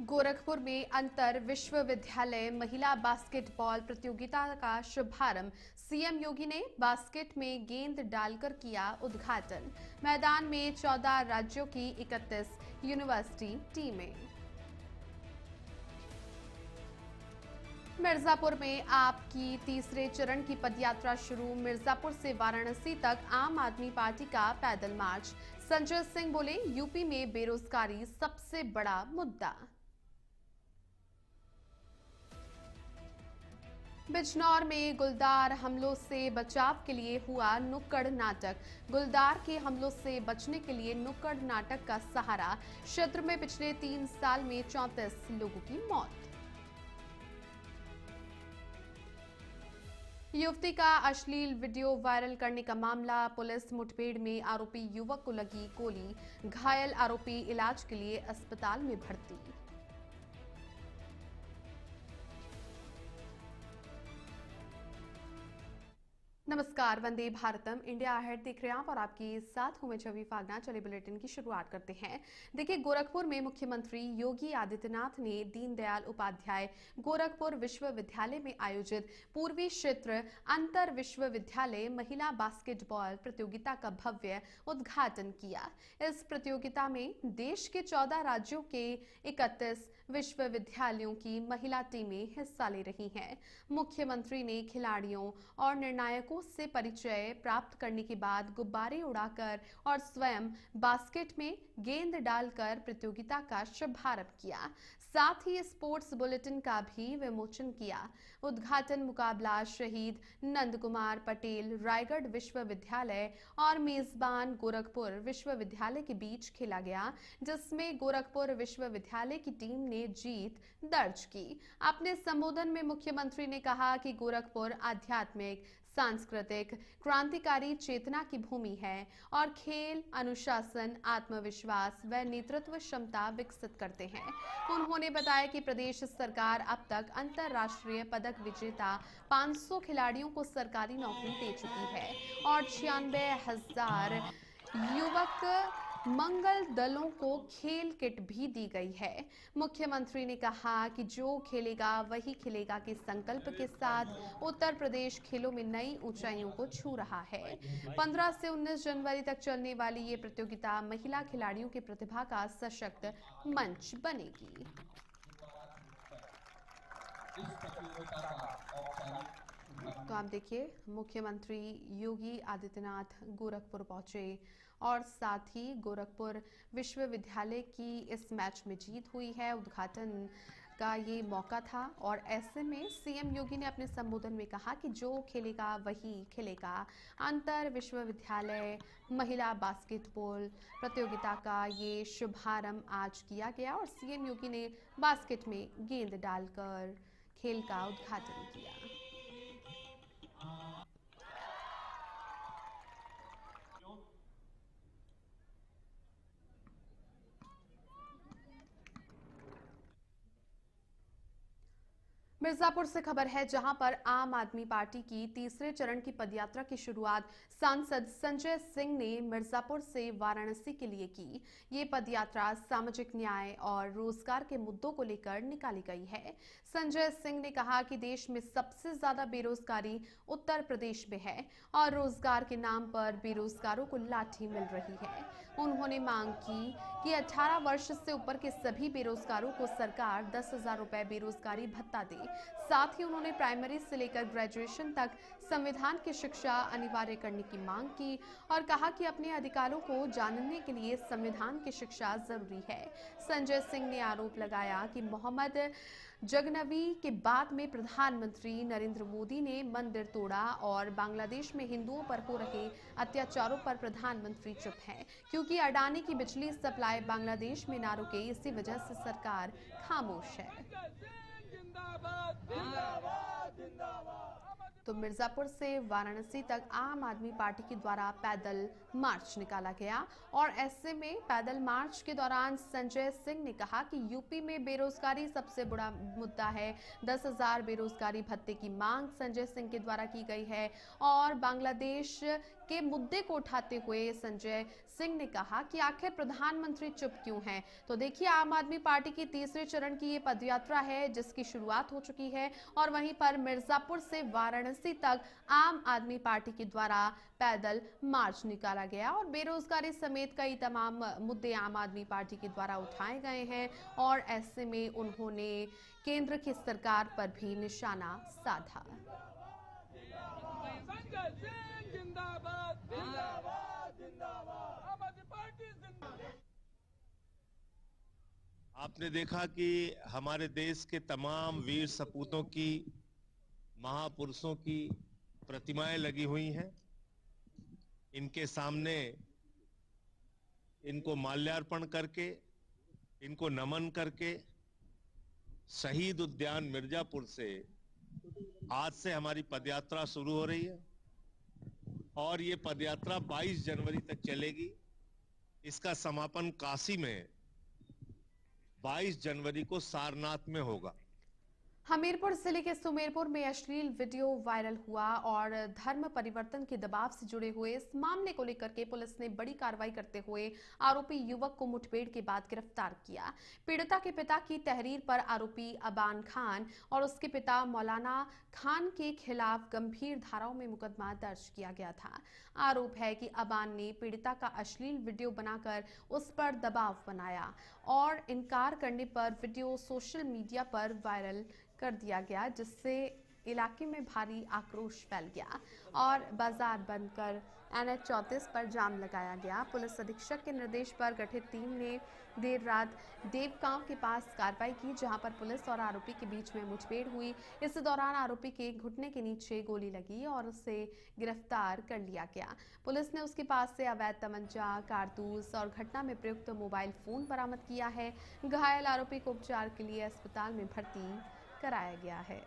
गोरखपुर में अंतर विश्वविद्यालय महिला बास्केटबॉल प्रतियोगिता का शुभारंभ। सीएम योगी ने बास्केट में गेंद डालकर किया उद्घाटन। मैदान में 14 राज्यों की 31 यूनिवर्सिटी टीमें। मिर्जापुर में आपकी तीसरे चरण की पदयात्रा शुरू। मिर्जापुर से वाराणसी तक आम आदमी पार्टी का पैदल मार्च। संजय सिंह बोले, यूपी में बेरोजगारी सबसे बड़ा मुद्दा। बिजनौर में गुलदार हमलों से बचाव के लिए हुआ नुक्कड़ नाटक। गुलदार के हमलों से बचने के लिए नुक्कड़ नाटक का सहारा। क्षेत्र में पिछले 3 साल में 34 लोगों की मौत। युवती का अश्लील वीडियो वायरल करने का मामला। पुलिस मुठभेड़ में आरोपी युवक को लगी गोली। घायल आरोपी इलाज के लिए अस्पताल में भर्ती। नमस्कार, वंदे भारतम, इंडिया अहेड देख रहे हैं आप और आपके साथ हूं मैं छवि फागना। चलिए बुलेटिन की शुरुआत करते हैं। देखिए, गोरखपुर में मुख्यमंत्री योगी आदित्यनाथ ने दीनदयाल उपाध्याय गोरखपुर विश्वविद्यालय में आयोजित पूर्वी क्षेत्र अंतर विश्वविद्यालय महिला बास्केटबॉल प्रतियोगिता का भव्य उद्घाटन किया। इस प्रतियोगिता में देश के 14 राज्यों के 31 विश्वविद्यालयों की महिला टीमें हिस्सा ले रही हैं। मुख्यमंत्री ने खिलाड़ियों और निर्णायकों से परिचय प्राप्त करने के बाद गुब्बारे उड़ाकर और स्वयं बास्केट में गेंद डालकर प्रतियोगिता का शुभारंभ किया। साथ ही स्पोर्ट्स बुलेटिन का भी विमोचन किया। उद्घाटन मुकाबला शहीद नंद कुमार पटेल रायगढ़ विश्वविद्यालय और मेजबान गोरखपुर विश्वविद्यालय के बीच खेला गया, जिसमें गोरखपुर विश्वविद्यालय की टीम ने जीत दर्ज की। अपने संबोधन में मुख्यमंत्री ने कहा कि गोरखपुर आध्यात्मिक, सांस्कृतिक, क्रांतिकारी चेतना की भूमि है और खेल अनुशासन, आत्मविश्वास व नेतृत्व क्षमता विकसित करते हैं। उन्होंने बताया कि प्रदेश सरकार अब तक अंतर्राष्ट्रीय पदक विजेता 500 खिलाड़ियों को सरकारी नौकरी दे चुकी है और 96,000 युवक मंगल दलों को खेल किट भी दी गई है। मुख्यमंत्री ने कहा कि जो खेलेगा वही खिलेगा के संकल्प के साथ उत्तर प्रदेश खेलों में नई ऊंचाइयों को छू रहा है। 15 से 19 जनवरी तक चलने वाली ये प्रतियोगिता महिला खिलाड़ियों की प्रतिभा का सशक्त मंच बनेगी। तो आप देखिए, मुख्यमंत्री योगी आदित्यनाथ गोरखपुर पहुंचे और साथ ही गोरखपुर विश्वविद्यालय की इस मैच में जीत हुई है। उद्घाटन का ये मौका था और ऐसे में सीएम योगी ने अपने संबोधन में कहा कि जो खेलेगा वही खिलेगा। अंतर विश्वविद्यालय महिला बास्केटबॉल प्रतियोगिता का ये शुभारंभ आज किया गया और सीएम योगी ने बास्केट में गेंद डालकर खेल का उद्घाटन किया। मिर्जापुर से खबर है, जहां पर आम आदमी पार्टी की तीसरे चरण की पदयात्रा की शुरुआत सांसद संजय सिंह ने मिर्जापुर से वाराणसी के लिए की। ये पदयात्रा सामाजिक न्याय और रोजगार के मुद्दों को लेकर निकाली गई है। संजय सिंह ने कहा कि देश में सबसे ज्यादा बेरोजगारी उत्तर प्रदेश में है और रोजगार के नाम पर बेरोजगारों को लाठी मिल रही है। उन्होंने मांग की कि 18 वर्ष से ऊपर के सभी बेरोजगारों को सरकार 10,000 रुपए बेरोजगारी भत्ता दे। साथ ही उन्होंने प्राइमरी से लेकर ग्रेजुएशन तक संविधान की शिक्षा अनिवार्य करने की मांग की और कहा कि अपने अधिकारों को जानने के लिए संविधान की शिक्षा जरूरी है। संजय सिंह ने आरोप लगाया कि मोहम्मद जगनवी के बाद में प्रधानमंत्री नरेंद्र मोदी ने मंदिर तोड़ा और बांग्लादेश में हिंदुओं पर हो रहे अत्याचारों पर प्रधानमंत्री चुप हैं, क्योंकि अडानी की बिजली सप्लाई बांग्लादेश में ना रुके, इसी वजह से सरकार खामोश है। तो मिर्जापुर से वाराणसी तक आम आदमी पार्टी के द्वारा पैदल मार्च निकाला गया और ऐसे में पैदल मार्च के दौरान संजय सिंह ने कहा कि यूपी में बेरोजगारी सबसे बड़ा मुद्दा है। 10,000 बेरोजगारी भत्ते की मांग संजय सिंह के द्वारा की गई है और बांग्लादेश के मुद्दे को उठाते हुए संजय सिंह ने कहा कि आखिर प्रधानमंत्री चुप क्यों हैं। तो देखिए, आम आदमी पार्टी की तीसरे चरण की ये पदयात्रा है जिसकी शुरुआत हो चुकी है और वहीं पर मिर्जापुर से वाराणसी तक आम आदमी पार्टी के द्वारा पैदल मार्च निकाला गया और बेरोजगारी समेत कई तमाम मुद्दे आम आदमी पार्टी के द्वारा उठाए गए हैं और ऐसे में उन्होंने केंद्र की सरकार पर भी निशाना साधा। संजय सिंह जिंदाबाद जिंदाबाद जिंदाबाद, आम आदमी पार्टी जिंदाबाद। आपने देखा कि हमारे देश के तमाम वीर सपूतों की, महापुरुषों की प्रतिमाएं लगी हुई हैं। इनके सामने इनको माल्यार्पण करके, इनको नमन करके शहीद उद्यान मिर्जापुर से आज से हमारी पदयात्रा शुरू हो रही है और ये पदयात्रा 22 जनवरी तक चलेगी। इसका समापन काशी में 22 जनवरी को सारनाथ में होगा। हमीरपुर जिले के सुमेरपुर में अश्लील वीडियो वायरल हुआ और धर्म परिवर्तन के दबाव से जुड़े हुए इस मामले को लेकर के पुलिस ने बड़ी कार्रवाई करते हुए आरोपी युवक को मुठभेड़ के बाद गिरफ्तार किया। पीड़िता के पिता की तहरीर पर आरोपी अबान खान और उसके पिता मौलाना खान के खिलाफ गंभीर धाराओं में मुकदमा दर्ज किया गया था। आरोप है कि अबान ने पीड़िता का अश्लील वीडियो बनाकर उस पर दबाव बनाया और इनकार करने पर वीडियो सोशल मीडिया पर वायरल कर दिया गया, जिससे इलाके में भारी आक्रोश फैल गया और बाजार बंद कर NH 34 पर जाम लगाया गया। पुलिस अधीक्षक के निर्देश पर गठित टीम ने देर रात देवगांव के पास कार्रवाई की, जहां पर पुलिस और आरोपी के बीच में मुठभेड़ हुई। इस दौरान आरोपी के घुटने के नीचे गोली लगी और उसे गिरफ्तार कर लिया गया। पुलिस ने उसके पास से अवैध तमंचा, कारतूस और घटना में प्रयुक्त मोबाइल फोन बरामद किया है। घायल आरोपी को उपचार के लिए अस्पताल में भर्ती कराया गया है।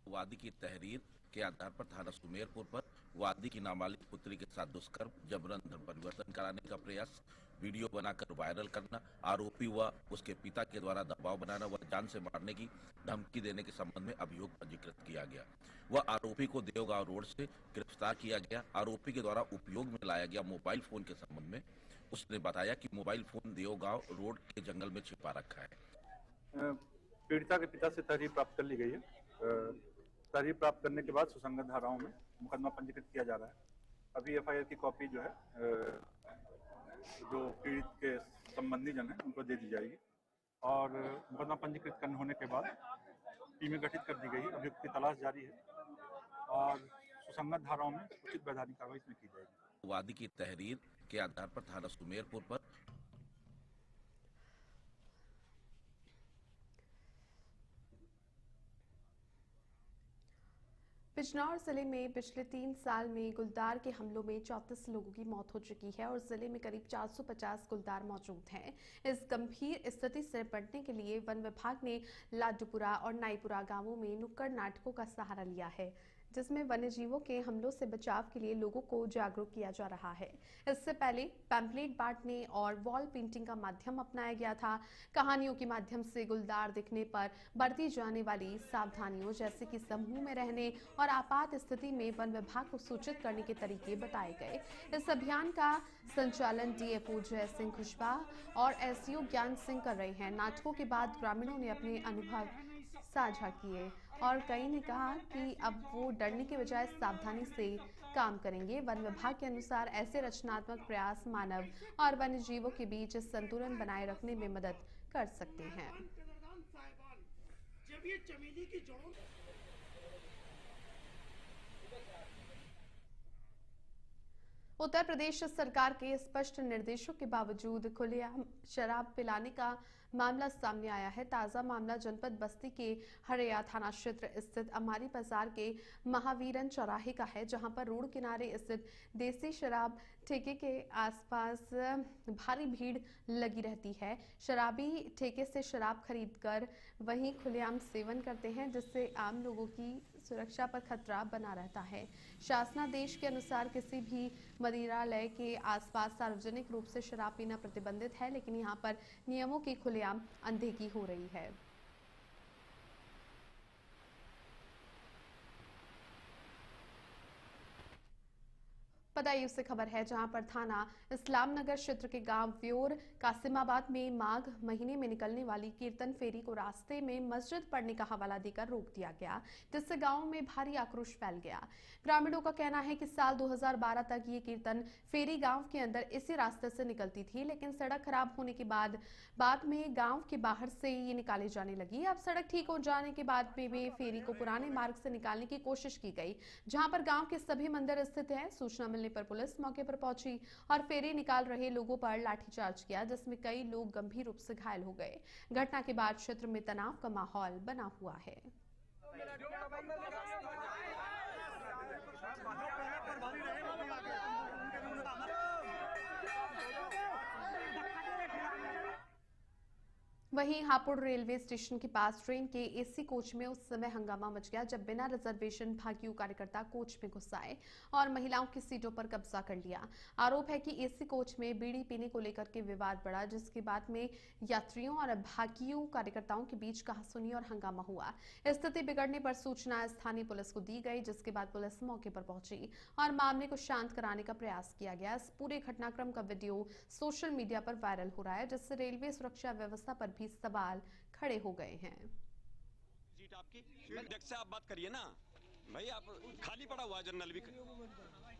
वादी की तहरीर के आधार पर थाना सुमेरपुर पर वादी की नाबालिग पुत्री के साथ दुष्कर्म, जबरन धर्म परिवर्तन कराने का प्रयास, वीडियो बनाकर वायरल करना, आरोपी व उसके पिता के द्वारा दबाव बनाना व जान से मारने की धमकी देने के संबंध में अभियोग पंजीकृत किया गया। वह आरोपी को देवगांव रोड से गिरफ्तार किया गया। आरोपी के द्वारा उपयोग में लाया गया मोबाइल फोन के संबंध में उसने बताया कि मोबाइल फोन देवगांव रोड के जंगल में छिपा रखा है। पीड़िता के पिता से तहरीर प्राप्त कर ली गई है। तहरीर प्राप्त करने के बाद सुसंगत धाराओं में मुकदमा पंजीकृत किया जा रहा है। अभी FIR की कॉपी जो है जो पीड़ित के संबंधी जन है उनको दे दी जाएगी और मुकदमा पंजीकृत करने होने के बाद टीमें गठित कर दी गई। अभियुक्त की तलाश जारी है और सुसंगत धाराओं में उचित वैधानिक कार्रवाई इसमें की जाएगी। वादी की तहरीर के आधार पर थाना सुमेरपुर पर बिजनौर जिले में पिछले 3 साल में गुलदार के हमलों में 34 लोगों की मौत हो चुकी है और जिले में करीब 450 गुलदार मौजूद हैं। इस गंभीर स्थिति से निपटने के लिए वन विभाग ने लाडूपुरा और नाईपुरा गांवों में नुक्कड़ नाटकों का सहारा लिया है, जिसमें वन्यजीवों के हमलों से बचाव के लिए लोगों को जागरूक किया जा रहा है। इससे पहले पैम्पलेट बांटने और वॉल पेंटिंग का माध्यम अपनाया गया था। कहानियों के माध्यम से गुलदार दिखने पर बरती जाने वाली सावधानियों जैसे कि समूह में रहने और आपात स्थिति में वन विभाग को सूचित करने के तरीके बताए गए। इस अभियान का संचालन DFO जय सिंह कुशवाहा और SEO ज्ञान सिंह कर रहे हैं। नाटकों के बाद ग्रामीणों ने अपने अनुभव साझा किए और कई ने कहा कि अब वो डरने के बजाय सावधानी से काम करेंगे। वन विभाग के अनुसार ऐसे रचनात्मक प्रयास मानव और वन्य जीवों के बीच संतुलन बनाए रखने में मदद कर सकते हैं। उत्तर प्रदेश सरकार के स्पष्ट निर्देशों के बावजूद खुलेआम शराब पिलाने का मामला सामने आया है। ताजा मामला जनपद बस्ती के हरैया थाना क्षेत्र स्थित अमारी बाजार के महावीरन चौराहे का है, जहां पर रोड किनारे स्थित देसी शराब ठेके के आसपास भारी भीड़ लगी रहती है। शराबी ठेके से शराब खरीदकर वहीं खुलेआम सेवन करते हैं, जिससे आम लोगों की सुरक्षा पर खतरा बना रहता है। शासनादेश के अनुसार किसी भी मदिरालय के आसपास सार्वजनिक रूप से शराब पीना प्रतिबंधित है, लेकिन यहाँ पर नियमों की खुलेआम अनदेखी हो रही है। बदायूं से खबर है, जहां पर थाना इस्लाम नगर क्षेत्र के गांव व्योर कासिमाबाद में माघ महीने में निकलने वाली कीर्तन फेरी को रास्ते में मस्जिद पड़ने का हवाला देकर रोक दिया गया, जिससे गांव में भारी आक्रोश फैल गया। ग्रामीणों का कहना है कि साल 2012 तक ये कीर्तन फेरी गांव के अंदर इसी रास्ते से निकलती थी, लेकिन सड़क खराब होने के बाद में गांव के बाहर से ये निकाली जाने लगी। अब सड़क ठीक हो जाने के बाद में फेरी को पुराने मार्ग से निकालने की कोशिश की गई, जहां पर गांव के सभी मंदिर स्थित हैं। सूचना मिलने पर पुलिस मौके पर पहुंची और फेरी निकाल रहे लोगों पर लाठीचार्ज किया, जिसमें कई लोग गंभीर रूप से घायल हो गए। घटना के बाद क्षेत्र में तनाव का माहौल बना हुआ है। वहीं हापुड़ रेलवे स्टेशन के पास ट्रेन के एसी कोच में उस समय हंगामा मच गया जब बिना रिजर्वेशन भाकियू कार्यकर्ता कोच में घुस आए और महिलाओं की सीटों पर कब्जा कर लिया। आरोप है कि एसी कोच में बीड़ी पीने को लेकर के विवाद बढ़ा, जिसके बाद में यात्रियों और भाकियू कार्यकर्ताओं के बीच कहासुनी और हंगामा हुआ। स्थिति बिगड़ने पर सूचना स्थानीय पुलिस को दी गई, जिसके बाद पुलिस मौके पर पहुंची और मामले को शांत कराने का प्रयास किया गया। इस पूरे घटनाक्रम का वीडियो सोशल मीडिया पर वायरल हो रहा है, जिससे रेलवे सुरक्षा व्यवस्था पर भी सवाल खड़े हो गए हैं। सीट आपकी अध्यक्ष से आप बात करिए ना भाई, आप खाली पड़ा हुआ जनरल भी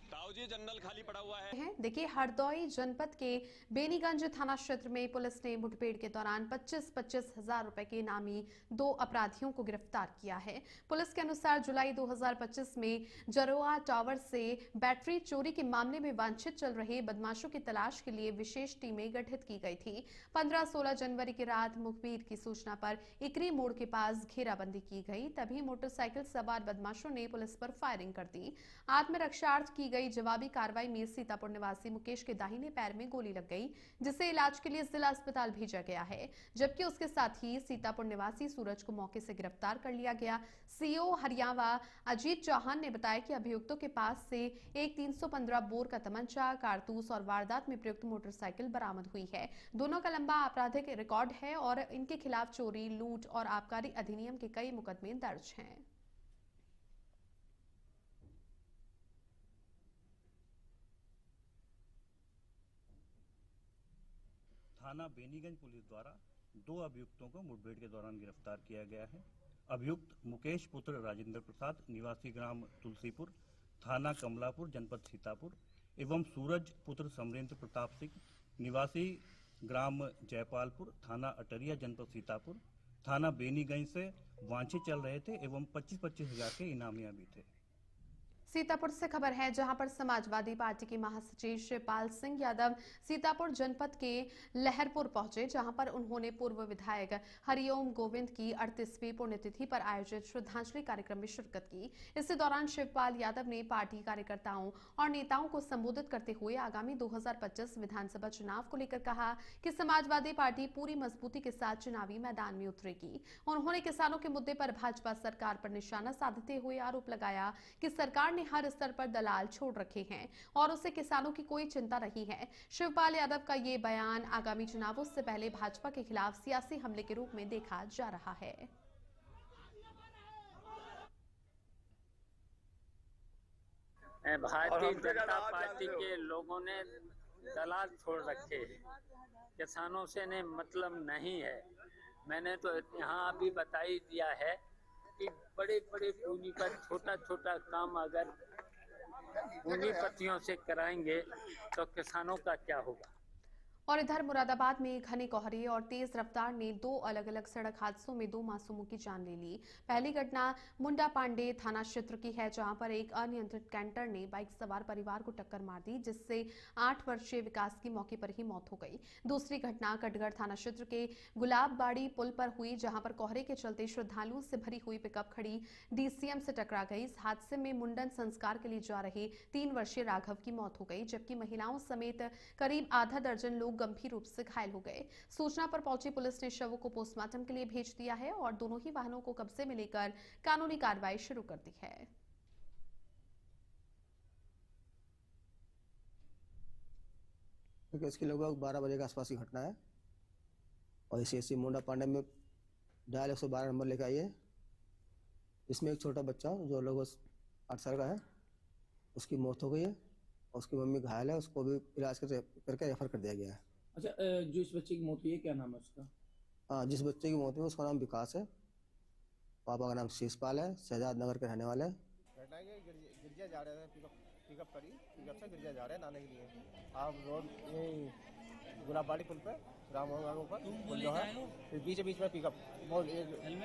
ताऊजी जनरल खाली पड़ा हुआ है। देखिए, हरदौई जनपद के बेनीगंज थाना क्षेत्र में पुलिस ने मुठभेड़ के दौरान 25-25 हजार रुपए के इनामी 2 अपराधियों को गिरफ्तार किया है। पुलिस के अनुसार जुलाई 2025 में जरोआ टावर से बैटरी चोरी के मामले में वांछित चल रहे बदमाशों की तलाश के लिए विशेष टीमें गठित की गई थी। 15-16 जनवरी की रात मुखबिर की सूचना पर इकरी मोड़ के पास घेराबंदी की गई, तभी मोटरसाइकिल सवार बदमाशों ने पुलिस पर फायरिंग कर दी। आत्मरक्षार्थ की गई जवाबी कार्रवाई में सीतापुर निवासी मुकेश के दाहिने पैर में गोली लग गई, जिसे इलाज के लिए जिला अस्पताल भेजा गया है, जबकि उसके साथ ही सीतापुर निवासी सूरज को मौके से गिरफ्तार कर लिया गया। सीओ हरियाणा अजीत चौहान ने बताया कि अभियुक्तों के पास से एक 315 बोर का तमंचा, कारतूस और वारदात में प्रयुक्त मोटरसाइकिल बरामद हुई है। दोनों का लंबा आपराधिक रिकॉर्ड है और इनके खिलाफ चोरी, लूट और आबकारी अधिनियम के कई मुकदमे दर्ज हैं। थाना बेनीगंज पुलिस द्वारा 2 अभियुक्तों को मुठभेड़ के दौरान गिरफ्तार किया गया है। अभियुक्त मुकेश पुत्र राजेंद्र प्रसाद निवासी ग्राम तुलसीपुर, थाना कमलापुर, जनपद सीतापुर एवं सूरज पुत्र समरेंद्र प्रताप सिंह निवासी ग्राम जयपालपुर, थाना अटरिया, जनपद सीतापुर, थाना बेनीगंज से वांछित चल रहे थे एवं 25-25 हजार के इनामिया भी थे। सीतापुर से खबर है, जहां पर समाजवादी पार्टी के महासचिव शिवपाल सिंह यादव सीतापुर जनपद के लहरपुर पहुंचे, जहां पर उन्होंने पूर्व विधायक हरिओम गोविंद की 38वीं पुण्यतिथि पर आयोजित श्रद्धांजलि कार्यक्रम में शिरकत की। इसी दौरान शिवपाल यादव ने पार्टी कार्यकर्ताओं और नेताओं को संबोधित करते हुए आगामी 2025 विधानसभा चुनाव को लेकर कहा कि समाजवादी पार्टी पूरी मजबूती के साथ चुनावी मैदान में उतरेगी। उन्होंने किसानों के मुद्दे पर भाजपा सरकार पर निशाना साधते हुए आरोप लगाया कि सरकार ने हर स्तर पर दलाल छोड़ रखे हैं और उसे किसानों की कोई चिंता नहीं है। शिवपाल यादव का ये बयान आगामी चुनावों से पहले भाजपा के खिलाफ सियासी हमले के रूप में देखा जा रहा है। भारतीय जनता पार्टी के लोगों ने दलाल छोड़ रखे हैं, किसानों से ने मतलब नहीं है। मैंने तो यहाँ अभी बता ही दिया है कि बड़े बड़े पूंजी पर छोटा छोटा काम अगर पूंजीपतियों से कराएंगे तो किसानों का क्या होगा। और इधर मुरादाबाद में घने कोहरे और तेज रफ्तार ने 2 अलग-अलग सड़क हादसों में 2 मासूमों की जान ले ली। पहली घटना मुंडा पांडे थाना क्षेत्र की है, जहां पर एक अनियंत्रित कैंटर ने बाइक सवार परिवार को टक्कर मार दी, जिससे 8 वर्षीय विकास की मौके पर ही मौत हो गई। दूसरी घटना कटगढ़ थाना क्षेत्र के गुलाबबाड़ी पुल पर हुई, जहां पर कोहरे के चलते श्रद्धालुओं से भरी हुई पिकअप खड़ी डीसीएम से टकरा गई। इस हादसे में मुंडन संस्कार के लिए जा रहे 3 वर्षीय राघव की मौत हो गई, जबकि महिलाओं समेत करीब आधा दर्जन लोग गंभीर रूप से घायल हो गए। सूचना पर पहुंची पुलिस ने शवों को पोस्टमार्टम के लिए भेज दिया है और दोनों ही वाहनों को कब्जे में लेकर कानूनी कार्रवाई शुरू कर दी है। इसकी लगभग 12 बजे के आसपास की घटना है और इसी मुंडा पांडे में डायल 112 नंबर लेकर आई है। इसमें एक छोटा बच्चा जो लगभग 8 साल का है, उसकी मौत हो गई है और उसकी मम्मी घायल है, उसको भी इलाज करके रेफर कर दिया गया है। अच्छा, जो इस बच्चे की मौत हुई है क्या नाम है उसका? हाँ, जिस बच्चे की मौत हुई है उसका नाम विकास है, पापा का नाम शेषपाल है, शहजाद नगर के रहने वाले हैं। गिरजा जा रहे थे, पिकअप करी, पिकअप से गिरजा जा रहे हैं नाने के लिए। आप रोड यही गुलाबबाड़ी पुल पे रामनगर ऊपर जो है, फिर बीच में पिकअप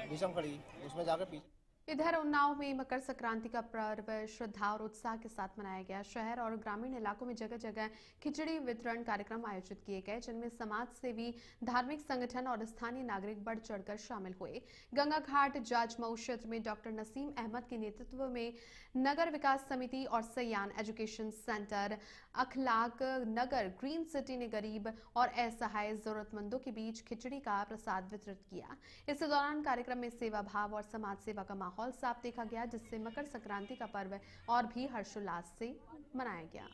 भीषम खड़ी, उसमें जाकर पीछे। इधर उन्नाव में मकर संक्रांति का पर्व श्रद्धा और उत्साह के साथ मनाया गया। शहर और ग्रामीण इलाकों में जगह जगह खिचड़ी वितरण कार्यक्रम आयोजित किए गए, जिनमें समाज सेवी, धार्मिक संगठन और स्थानीय नागरिक बढ़ चढ़कर शामिल हुए। गंगा घाट जाजमऊ क्षेत्र में डॉक्टर नसीम अहमद के नेतृत्व में नगर विकास समिति और सयान एजुकेशन सेंटर, अखलाक नगर ग्रीन सिटी ने गरीब और असहाय जरूरतमंदों के बीच खिचड़ी का प्रसाद वितरित किया। इस दौरान कार्यक्रम में सेवा भाव और समाज सेवा का माहौल साफ देखा गया, जिससे मकर संक्रांति का पर्व और भी हर्षोल्लास से मनाया गया।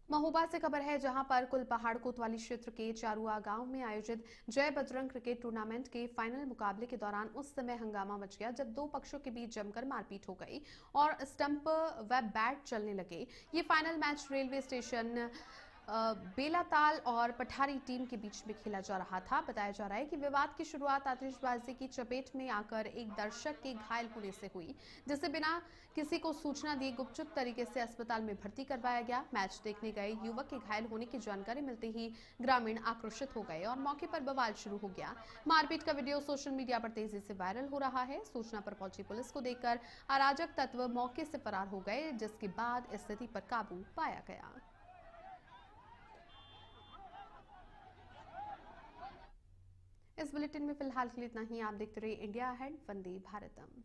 महोबा से खबर है, जहां पर कुलपहाड़ कोतवाली क्षेत्र के चारुआ गांव में आयोजित जय बजरंग क्रिकेट टूर्नामेंट के फाइनल मुकाबले के दौरान उस समय हंगामा मच गया जब 2 पक्षों के बीच जमकर मारपीट हो गई और स्टंप व बैट चलने लगे। ये final match railway station Belatal और पठारी टीम के बीच में खेला जा रहा था। बताया जा रहा है कि विवाद की शुरुआत आतिशबाजी की चपेट में आकर एक दर्शक के घायल होने से हुई, जिसे बिना किसी को सूचना दिए गुपचुप तरीके से अस्पताल में भर्ती करवाया गया। मैच देखने गए युवक के घायल होने की जानकारी मिलते ही ग्रामीण आक्रोशित हो गए और मौके पर बवाल शुरू हो गया। मारपीट का वीडियो सोशल मीडिया पर तेजी से वायरल हो रहा है। सूचना पर पहुंची पुलिस को देखकर अराजक तत्व मौके से फरार हो गए, जिसके बाद स्थिति पर काबू पाया गया। इस बुलेटिन में फिलहाल के लिए इतना ही। आप देखते रहिए इंडिया अहेड, वंदे भारतम।